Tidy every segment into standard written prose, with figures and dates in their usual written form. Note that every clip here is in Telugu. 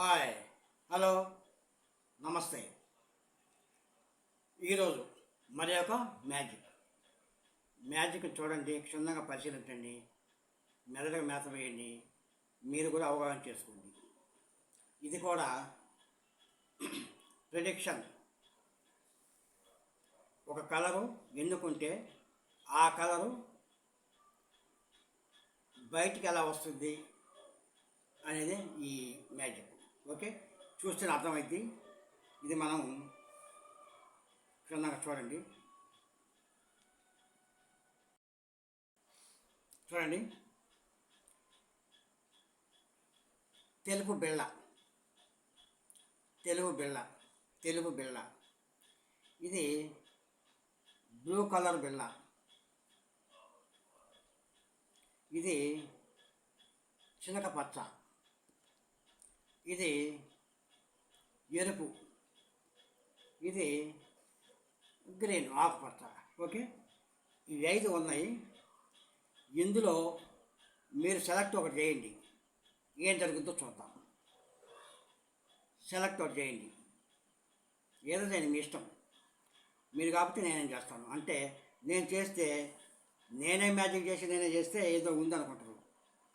హాయ్, హలో, నమస్తే. ఈరోజు మరి ఒక మ్యాజిక్ చూడండి, క్షుణ్ణంగా పరిశీలించండి, మెదడుగా మేత వేయండి, మీరు కూడా అవగాహన చేసుకోండి. ఇది కూడా ప్రిడిక్షన్. ఒక కలరు ఎన్నుకుంటే ఆ కలరు బయటికి ఎలా వస్తుంది అనేది ఈ మ్యాజిక్. ఓకే, చూస్తే అర్థమైంది. ఇది మనం క్షుణ్ణంగా చూడండి. తెలుపు బిళ్ళ, తెలుపు బిళ్ళ. ఇది బ్లూ కలర్ బిళ్ళ. ఇది చిలక పచ్చ. ఇది ఎరుపు. ఇది గ్రీన్, ఆకుపచ్చ. ఓకే, ఇవి 5 ఉన్నాయి. ఇందులో మీరు సెలెక్ట్ ఒకటి చేయండి, ఏం జరుగుతుందో చూద్దాం. సెలెక్ట్ ఒకటి చేయండి, ఏదో చేయండి, మీ ఇష్టం. మీరు కాబట్టి నేనేం చేస్తాను అంటే, నేను చేస్తే నేనే మ్యాజిక్ చేసి నేనే చేస్తే ఏదో ఉందనుకుంటారు.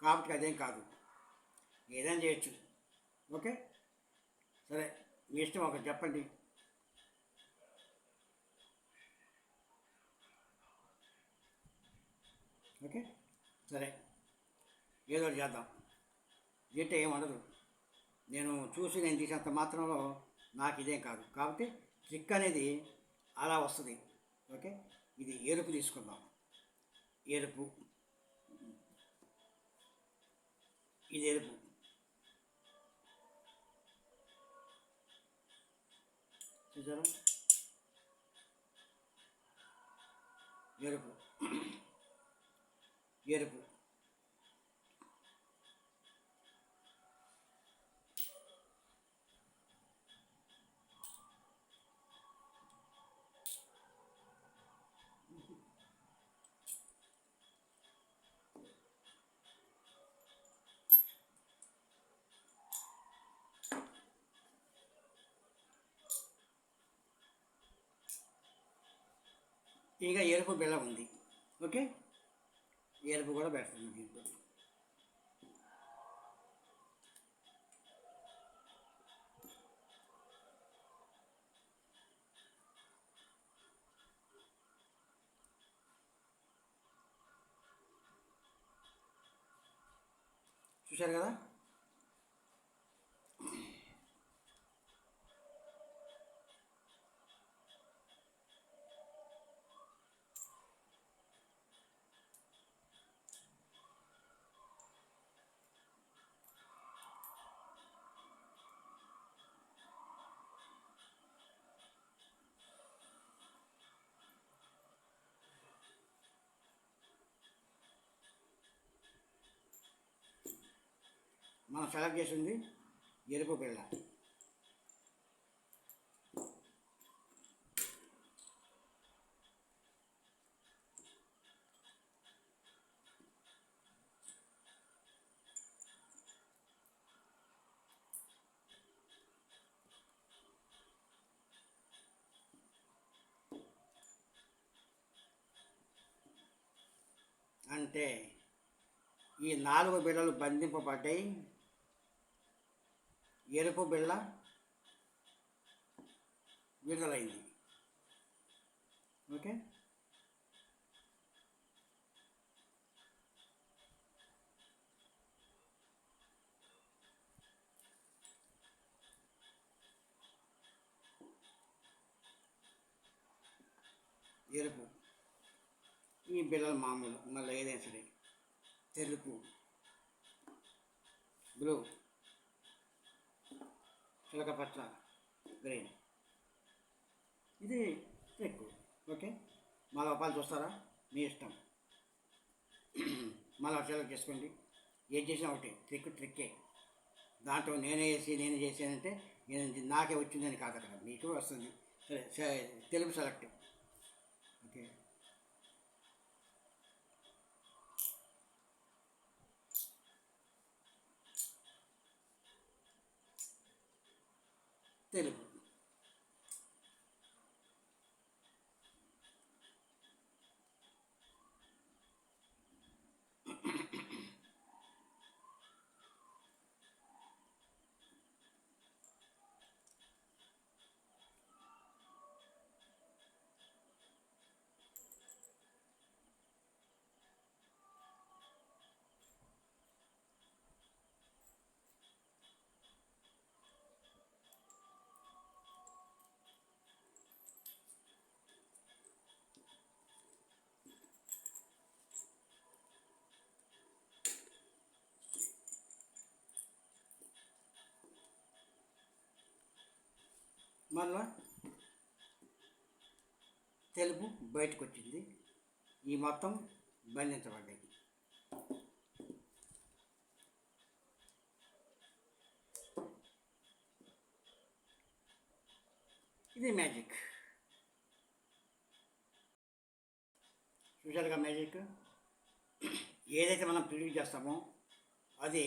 కాబట్టి అదేం కాదు, ఏదైనా చేయొచ్చు. ఓకే, సరే, మీ ఇష్టం, ఒకటి చెప్పండి. ఓకే, సరే, ఏదో ఒకటి చేద్దాం. జీటే ఏమనదు. నేను చూసి నేను తీసినంత మాత్రంలో నాకు ఇదేం కాదు. కాబట్టి ట్రిక్ అనేది అలా వస్తుంది. ఓకే, ఇది ఎరుపు తీసుకుందాం. ఎరుపు, ఇది ఎరుపు. చూసారా, ఎరుపు, ఎరుపు. ఇంకా ఎరుపు బిళ్ళ ఉంది. ఓకే, ఎరుపు కూడా పెడుతుంది దీంట్లో. చూశారు కదా, మనం సెలెక్ట్ చేసింది ఎరుపు బిళ్ళ. అంటే ఈ 4 బిళ్ళలు బంధింపబడ్డాయి. ఎరుపు బిళ్ళ విడుదలైంది. ఓకే, ఎరుపు. ఈ బిళ్ళలు మామూలు, మళ్ళీ ఏదైనా సరే. తెలుపు, బ్లూ, చిలక పచ్చ, గ్రీన్. ఇది ట్రిక్. ఓకే, మళ్ళీ రూపాయలు చూస్తారా, మీ ఇష్టం. మళ్ళీ సెలెక్ట్ చేసుకోండి. ఏం చేసినా ఒకటి, ట్రిక్కే. దాంట్లో నేనే చేసానంటే నేను నాకే వచ్చిందని కాదు, అక్కడ మీకు వస్తుంది. సరే, తెలుగు సెలెక్ట్. ఓకే, తెలుపు. మళ్ళా తెలుపు బయటకు వచ్చింది. ఈ మొత్తం బంధించబడ్డాయి. ఇది మ్యాజిక్. చూశారుగా మ్యాజిక్. ఏదైతే మనం ప్రిడిక్ట్ చేస్తామో అది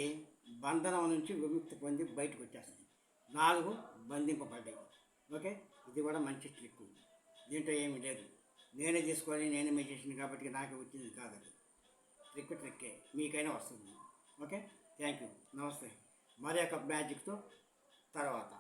బంధనం నుంచి విముక్తి పొంది బయటకు వచ్చేస్తుంది. 4 బంధింపబడ్డాయి. ఓకే, ఇది కూడా మంచి ట్రిక్. దీంట్లో ఏమీ లేదు. నేనే తీసుకొని నేనే మెజిషియన్ కాబట్టి నాకే వచ్చింది కాదు. అది ట్రిక్కే, మీకైనా వస్తుంది. ఓకే, థ్యాంక్ యూ, నమస్తే. మరి ఒక మ్యాజిక్తో తర్వాత.